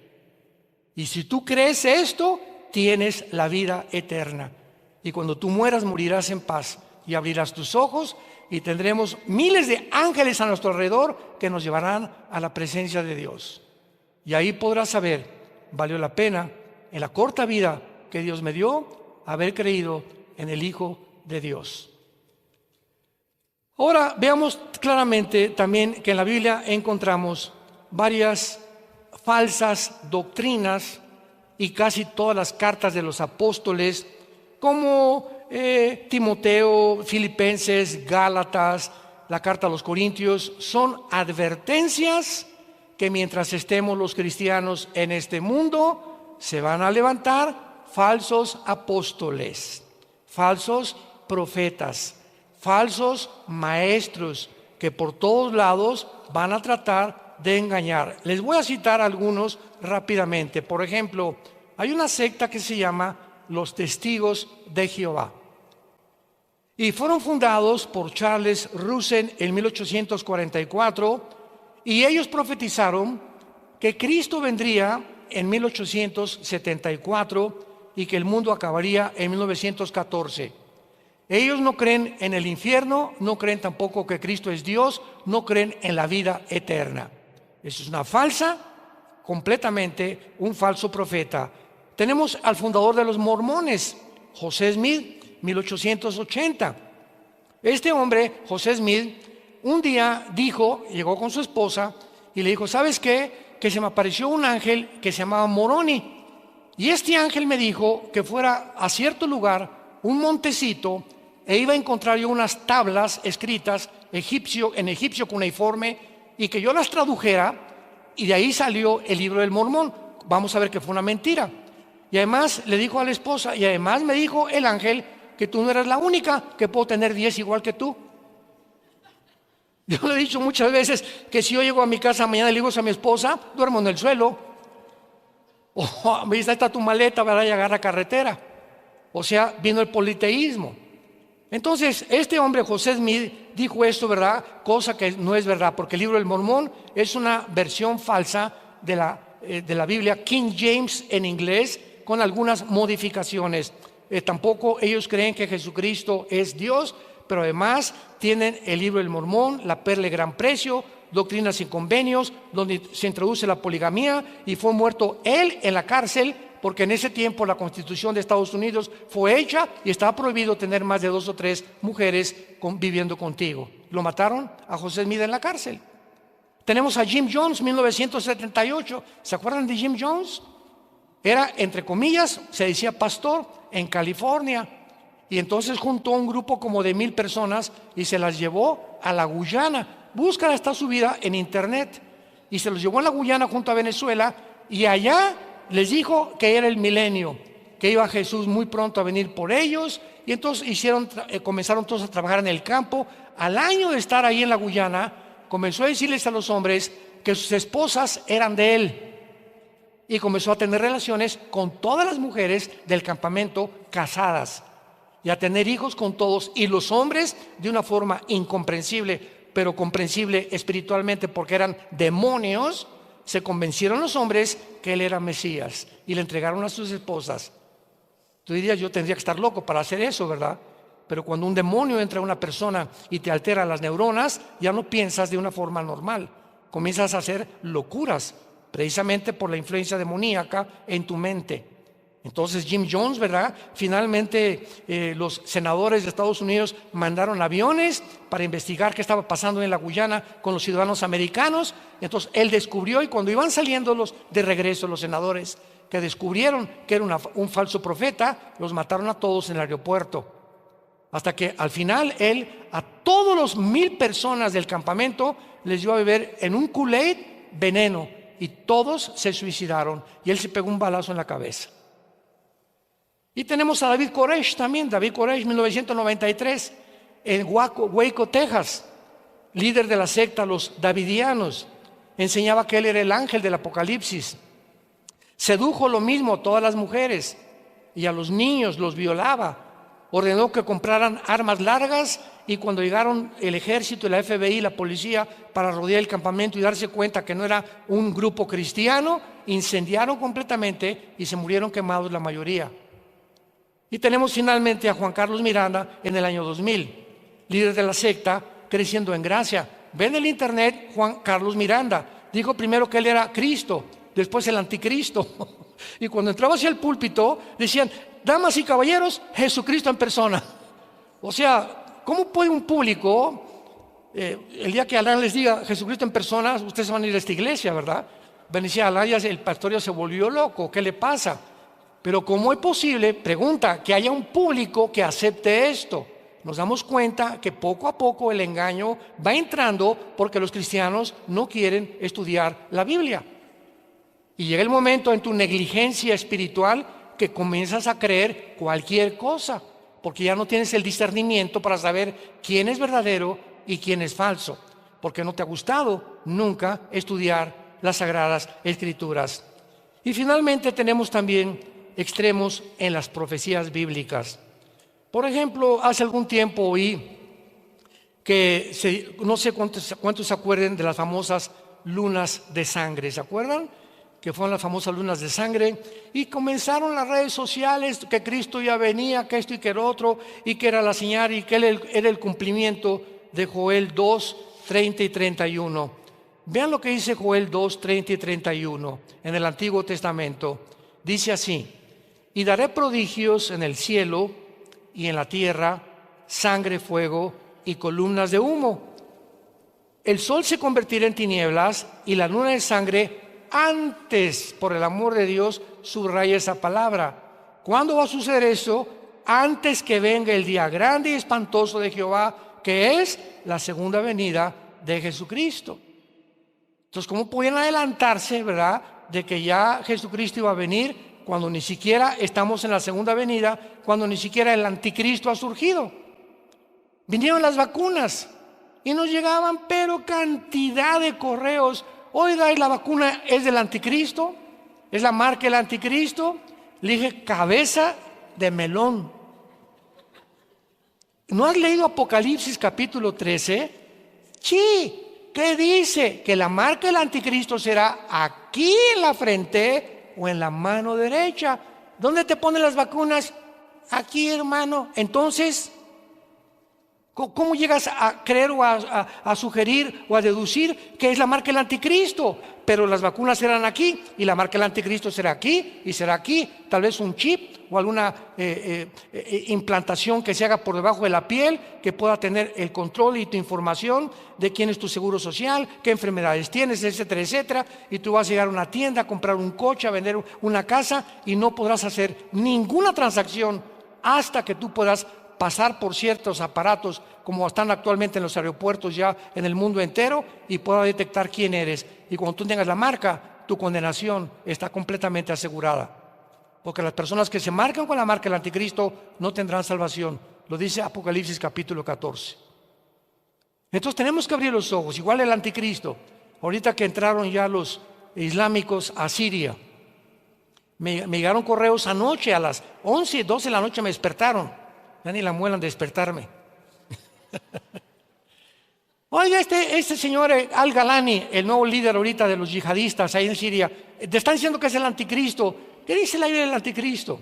Y si tú crees esto, tienes la vida eterna. Y cuando tú mueras, morirás en paz y abrirás tus ojos y tendremos miles de ángeles a nuestro alrededor que nos llevarán a la presencia de Dios. Y ahí podrás saber, valió la pena en la corta vida que Dios me dio haber creído en el Hijo de Dios. Ahora veamos claramente también que en la Biblia encontramos varias falsas doctrinas y casi todas las cartas de los apóstoles, como Timoteo, Filipenses, Gálatas, la carta a los Corintios, son advertencias que mientras estemos los cristianos en este mundo, se van a levantar falsos apóstoles, falsos profetas, falsos maestros que por todos lados van a tratar de engañar. Les voy a citar algunos rápidamente. Por ejemplo, hay una secta que se llama los Testigos de Jehová y fueron fundados por Charles Russell en 1844 y ellos profetizaron que Cristo vendría en 1874 y que el mundo acabaría en 1914. Ellos no creen en el infierno, no creen tampoco que Cristo es Dios, no creen en la vida eterna. Eso es una falsa, completamente un falso profeta. Tenemos al fundador de los mormones, José Smith, 1880. Este hombre, José Smith, un día llegó con su esposa y le dijo, ¿sabes qué? Que se me apareció un ángel que se llamaba Moroni. Y este ángel me dijo que fuera a cierto lugar, un montecito, e iba a encontrar yo unas tablas escritas en egipcio cuneiforme y que yo las tradujera, y de ahí salió el libro del Mormón. Vamos a ver que fue una mentira. Y además le dijo a la esposa, y además me dijo el ángel que tú no eras la única, que puedo tener 10 igual que tú. Yo le he dicho muchas veces que si yo llego a mi casa mañana y le digo a mi esposa, duermo en el suelo. O me dice, ahí está tu maleta, ¿verdad? Y agarra carretera. O sea, vino el politeísmo. Entonces, este hombre, José Smith, dijo esto, ¿verdad? Cosa que no es verdad, porque el libro del Mormón es una versión falsa de la Biblia, King James en inglés, con algunas modificaciones. Tampoco ellos creen que Jesucristo es Dios, pero además tienen el libro del Mormón, la perla de gran precio, doctrinas sin convenios, donde se introduce la poligamía, y fue muerto él en la cárcel, porque en ese tiempo la Constitución de Estados Unidos fue hecha y estaba prohibido tener más de 2 o 3 mujeres viviendo contigo. Lo mataron a José Smith en la cárcel. Tenemos a Jim Jones, 1978. ¿Se acuerdan de Jim Jones? Era, entre comillas, se decía pastor en California. Y entonces juntó un grupo como de 1,000 personas y se las llevó a la Guyana. Búscala, está subida en internet. Y se los llevó a la Guyana junto a Venezuela, y allá les dijo que era el milenio, que iba Jesús muy pronto a venir por ellos. Y entonces comenzaron todos a trabajar en el campo. Al año de estar ahí en la Guyana, comenzó a decirles a los hombres que sus esposas eran de él, y comenzó a tener relaciones con todas las mujeres del campamento casadas y a tener hijos con todos. Y los hombres, de una forma incomprensible, pero comprensible espiritualmente porque eran demonios, se convencieron los hombres que él era Mesías y le entregaron a sus esposas. Tú dirías, yo tendría que estar loco para hacer eso, ¿verdad? Pero cuando un demonio entra a una persona y te altera las neuronas, ya no piensas de una forma normal. Comienzas a hacer locuras, precisamente por la influencia demoníaca en tu mente. Entonces Jim Jones, ¿verdad? Finalmente los senadores de Estados Unidos mandaron aviones para investigar qué estaba pasando en la Guyana con los ciudadanos americanos. Entonces él descubrió, y cuando iban saliendo de regreso los senadores que descubrieron que era un falso profeta, los mataron a todos en el aeropuerto. Hasta que al final él a todos los 1,000 personas del campamento les dio a beber en un Kool-Aid veneno, y todos se suicidaron, y él se pegó un balazo en la cabeza. Y tenemos a David Koresh también, David Koresh, 1993, en Waco, Texas, líder de la secta los Davidianos. Enseñaba que él era el ángel del Apocalipsis. Sedujo lo mismo a todas las mujeres. y a los niños los violaba. Ordenó que compraran armas largas, y cuando llegaron el ejército, la FBI, la policía para rodear el campamento y darse cuenta que no era un grupo cristiano, incendiaron completamente y se murieron quemados la mayoría. Y tenemos finalmente a Juan Carlos Miranda en el año 2000, líder de la secta Creciendo en Gracia. Ven el internet, Juan Carlos Miranda dijo primero que él era Cristo, después el anticristo. Y cuando entraba hacia el púlpito decían: damas y caballeros, Jesucristo en persona. O sea, ¿cómo puede un público, el día que Alán les diga Jesucristo en persona, ustedes van a ir a esta iglesia, ¿verdad? Van a decir: Alán, el pastor ya se volvió loco, ¿qué le pasa? Pero ¿cómo es posible, pregunta, que haya un público que acepte esto? Nos damos cuenta que poco a poco el engaño va entrando porque los cristianos no quieren estudiar la Biblia. Y llega el momento en tu negligencia espiritual que comienzas a creer cualquier cosa, porque ya no tienes el discernimiento para saber quién es verdadero y quién es falso, porque no te ha gustado nunca estudiar las Sagradas Escrituras. Y finalmente tenemos también extremos en las profecías bíblicas. Por ejemplo, hace algún tiempo oí que no sé cuántos se acuerden de las famosas lunas de sangre. ¿Se acuerdan? Que fueron las famosas lunas de sangre, y comenzaron las redes sociales que Cristo ya venía, que esto y que el otro, y que era la señal, y que era el cumplimiento de Joel 2, 30 y 31. Vean lo que dice Joel 2, 30 y 31 en el Antiguo Testamento. Dice así: y daré prodigios en el cielo y en la tierra, sangre, fuego y columnas de humo. El sol se convertirá en tinieblas y la luna en sangre antes, por el amor de Dios, subraya esa palabra. ¿Cuándo va a suceder eso? Antes que venga el día grande y espantoso de Jehová, que es la segunda venida de Jesucristo. Entonces, ¿cómo pueden adelantarse, verdad, de que ya Jesucristo iba a venir cuando ni siquiera estamos en la segunda venida, cuando ni siquiera el anticristo ha surgido? Vinieron las vacunas y nos llegaban pero cantidad de correos. Oiga, ¿y la vacuna es del anticristo? ¿Es la marca del anticristo? Le dije: cabeza de melón. ¿No has leído Apocalipsis capítulo 13? Sí. ¿Qué dice? Que la marca del anticristo será aquí en la frente o en la mano derecha. ¿Dónde te ponen las vacunas? Aquí, hermano. Entonces, ¿cómo llegas a creer o a sugerir o a deducir que es la marca del anticristo? Pero las vacunas serán aquí y la marca del anticristo será aquí y será aquí. Tal vez un chip o alguna implantación que se haga por debajo de la piel, que pueda tener el control y tu información de quién es tu seguro social, qué enfermedades tienes, etcétera, etcétera. Y tú vas a llegar a una tienda, a comprar un coche, a vender una casa, y no podrás hacer ninguna transacción hasta que tú puedas pasar por ciertos aparatos como están actualmente en los aeropuertos ya en el mundo entero, y pueda detectar quién eres. Y cuando tú tengas la marca, tu condenación está completamente asegurada, porque las personas que se marcan con la marca del anticristo no tendrán salvación. Lo dice Apocalipsis capítulo 14. Entonces tenemos que abrir los ojos. Igual el anticristo. Ahorita que entraron ya los islámicos a Siria, me llegaron correos anoche a las 11, 12 de la noche, me despertaron. Ya ni la muelan de despertarme. Oiga, este señor Al-Galani, el nuevo líder ahorita de los yihadistas ahí en Siria, te están diciendo que es el anticristo. ¿Qué dice la Biblia del anticristo?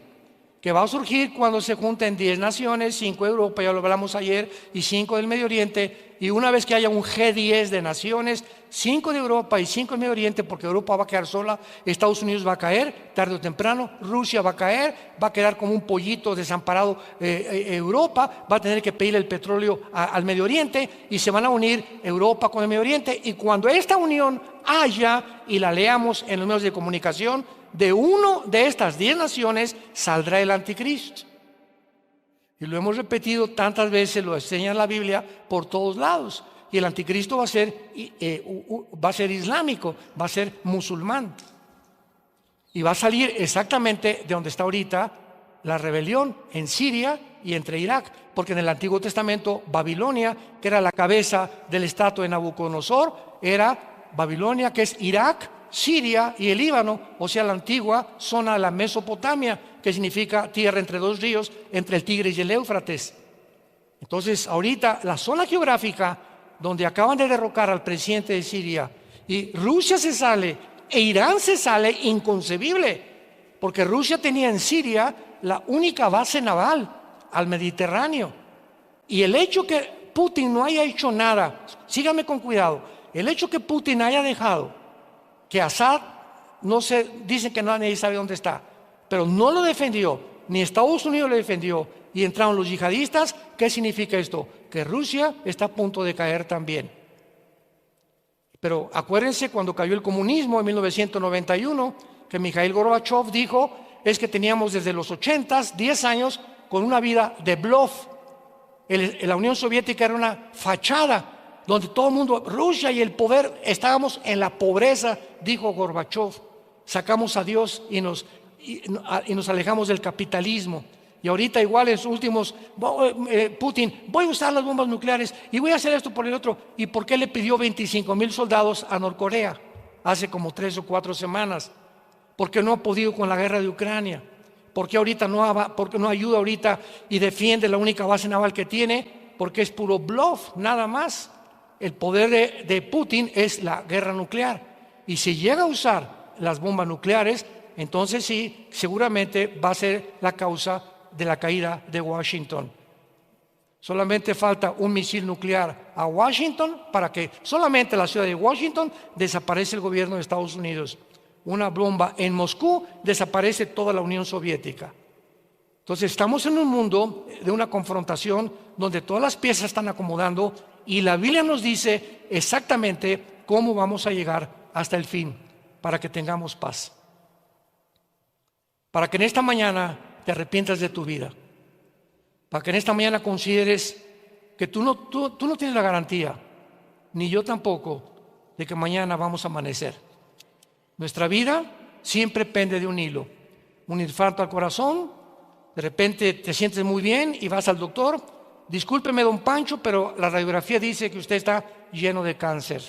Que va a surgir cuando se junten 10 naciones, 5 de Europa, ya lo hablamos ayer, y 5 del Medio Oriente. Y una vez que haya un G10 de naciones, 5 de Europa y 5 del Medio Oriente, porque Europa va a quedar sola, Estados Unidos va a caer tarde o temprano, Rusia va a caer, va a quedar como un pollito desamparado. Europa va a tener que pedir el petróleo al Medio Oriente, y se van a unir Europa con el Medio Oriente. Y cuando esta unión haya, y la leamos en los medios de comunicación, de uno de estas 10 naciones saldrá el anticristo. Y lo hemos repetido tantas veces, lo enseña la Biblia por todos lados. Y el anticristo va a ser islámico, va a ser musulmán. Y va a salir exactamente de donde está ahorita la rebelión en Siria y entre Irak. Porque en el Antiguo Testamento, Babilonia, que era la cabeza del estatua de Nabucodonosor, era Babilonia, que es Irak, Siria y el Líbano, o sea, la antigua zona de la Mesopotamia, que significa tierra entre dos ríos, entre el Tigris y el Éufrates. Entonces, ahorita la zona geográfica donde acaban de derrocar al presidente de Siria y Rusia se sale e Irán se sale, inconcebible, porque Rusia tenía en Siria la única base naval al Mediterráneo. Y el hecho que Putin no haya hecho nada, sígame con cuidado, el hecho que Putin haya dejado que Assad, no se dice que nadie sabe dónde está, pero no lo defendió, ni Estados Unidos lo defendió, y entraron los yihadistas. ¿Qué significa esto? Que Rusia está a punto de caer también. Pero acuérdense cuando cayó el comunismo en 1991, que Mikhail Gorbachev dijo, es que teníamos desde los 80s, 10 años, con una vida de bluff. La Unión Soviética era una fachada, donde todo el mundo, Rusia y el poder, estábamos en la pobreza, dijo Gorbachev. Sacamos a Dios y nos alejamos del capitalismo. Y ahorita igual en sus últimos, Putin, voy a usar las bombas nucleares y voy a hacer esto por el otro. ¿Y por qué le pidió 25,000 soldados a Norcorea hace como 3 o 4 semanas? Porque no ha podido con la guerra de Ucrania. Porque no ayuda ahorita y defiende la única base naval que tiene, porque es puro bluff, nada más. El poder de Putin es la guerra nuclear. Y si llega a usar las bombas nucleares, entonces sí, seguramente va a ser la causa de la caída de Washington. Solamente falta un misil nuclear a Washington para que solamente la ciudad de Washington desaparece el gobierno de Estados Unidos. Una bomba en Moscú, desaparece toda la Unión Soviética. Entonces estamos en un mundo de una confrontación donde todas las piezas están acomodando y la Biblia nos dice exactamente cómo vamos a llegar hasta el fin para que tengamos paz. Para que en esta mañana te arrepientas de tu vida. Para que en esta mañana consideres que tú no tienes la garantía, ni yo tampoco, de que mañana vamos a amanecer. Nuestra vida siempre pende de un hilo. Un infarto al corazón, de repente te sientes muy bien y vas al doctor. Discúlpeme, don Pancho, pero la radiografía dice que usted está lleno de cáncer.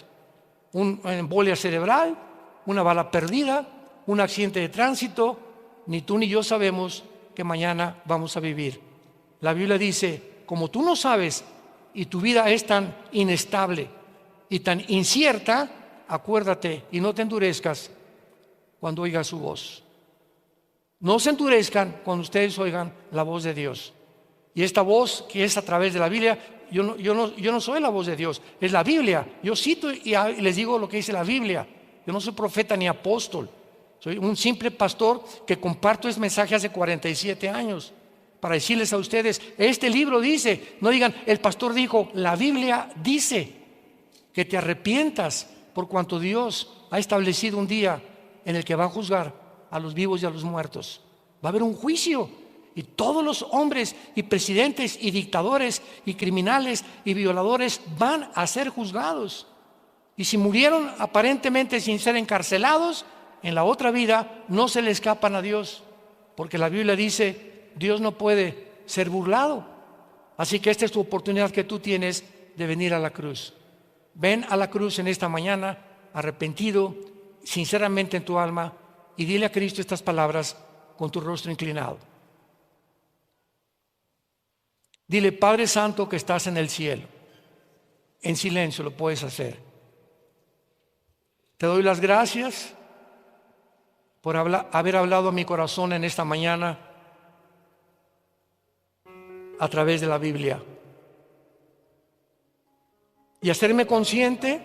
Una embolia cerebral, una bala perdida, un accidente de tránsito. Ni tú ni yo sabemos que mañana vamos a vivir. La Biblia dice, como tú no sabes y tu vida es tan inestable y tan incierta, acuérdate y no te endurezcas cuando oigas su voz. No se endurezcan cuando ustedes oigan la voz de Dios. Y esta voz que es a través de la Biblia, yo no soy la voz de Dios, es la Biblia. Yo cito y les digo lo que dice la Biblia. Yo no soy profeta ni apóstol. Soy un simple pastor que comparto este mensaje hace 47 años para decirles a ustedes, este libro dice, no digan, el pastor dijo, la Biblia dice que te arrepientas por cuanto Dios ha establecido un día en el que va a juzgar a los vivos y a los muertos. Va a haber un juicio y todos los hombres y presidentes y dictadores y criminales y violadores van a ser juzgados. Y si murieron aparentemente sin ser encarcelados, en la otra vida no se le escapan a Dios, porque la Biblia dice, Dios no puede ser burlado. Así que esta es tu oportunidad que tú tienes de venir a la cruz. Ven a la cruz en esta mañana, arrepentido, sinceramente en tu alma, y dile a Cristo estas palabras con tu rostro inclinado. Dile, Padre Santo que estás en el cielo. En silencio lo puedes hacer. Te doy las gracias por haber hablado a mi corazón en esta mañana a través de la Biblia y hacerme consciente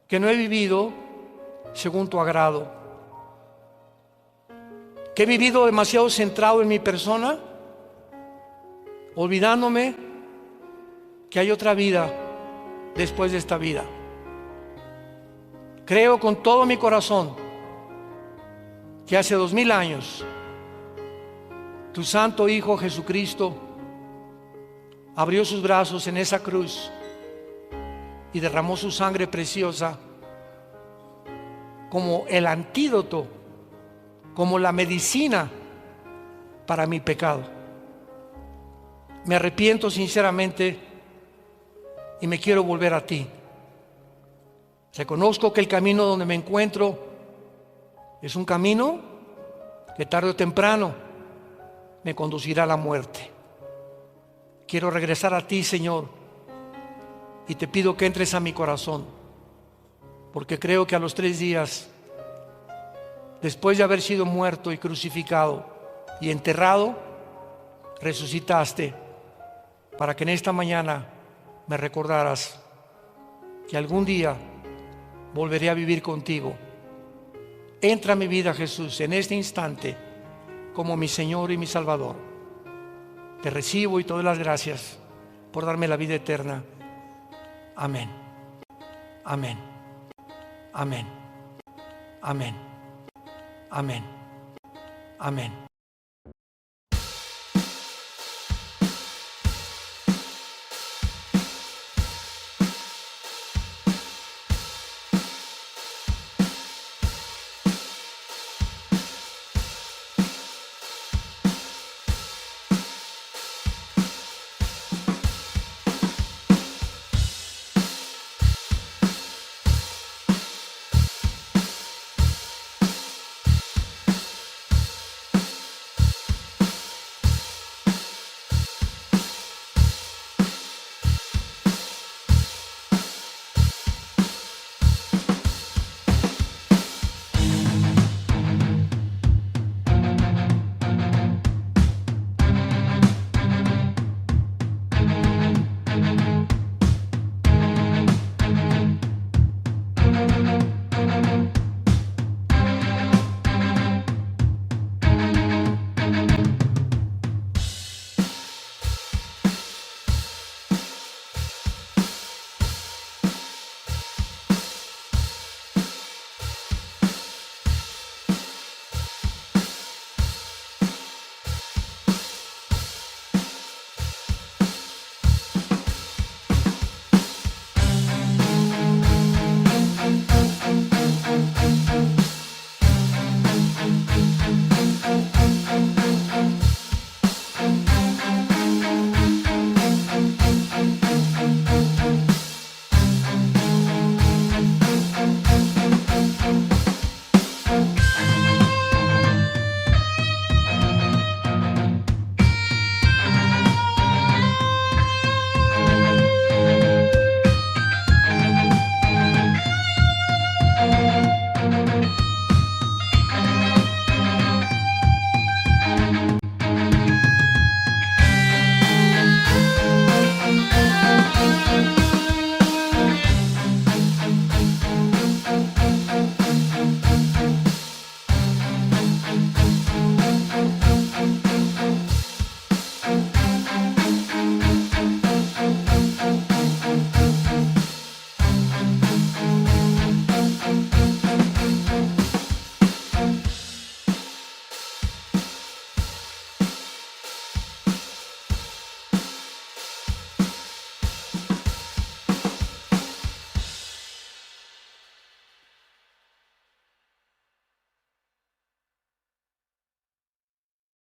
que no he vivido según tu agrado, que he vivido demasiado centrado en mi persona, olvidándome que hay otra vida después de esta vida. Creo con todo mi corazón que hace 2000 años tu santo Hijo Jesucristo abrió sus brazos en esa cruz y derramó su sangre preciosa como el antídoto, como la medicina para mi pecado. Me arrepiento sinceramente y me quiero volver a ti. Reconozco que el camino donde me encuentro es un camino que tarde o temprano me conducirá a la muerte. Quiero regresar a ti, Señor, y te pido que entres a mi corazón, porque creo que a los 3 días, después de haber sido muerto y crucificado y enterrado, resucitaste para que en esta mañana me recordaras que algún día volveré a vivir contigo. Entra a mi vida, Jesús, en este instante como mi Señor y mi Salvador. Te recibo y te doy las gracias por darme la vida eterna. Amén. Amén. Amén. Amén. Amén. Amén.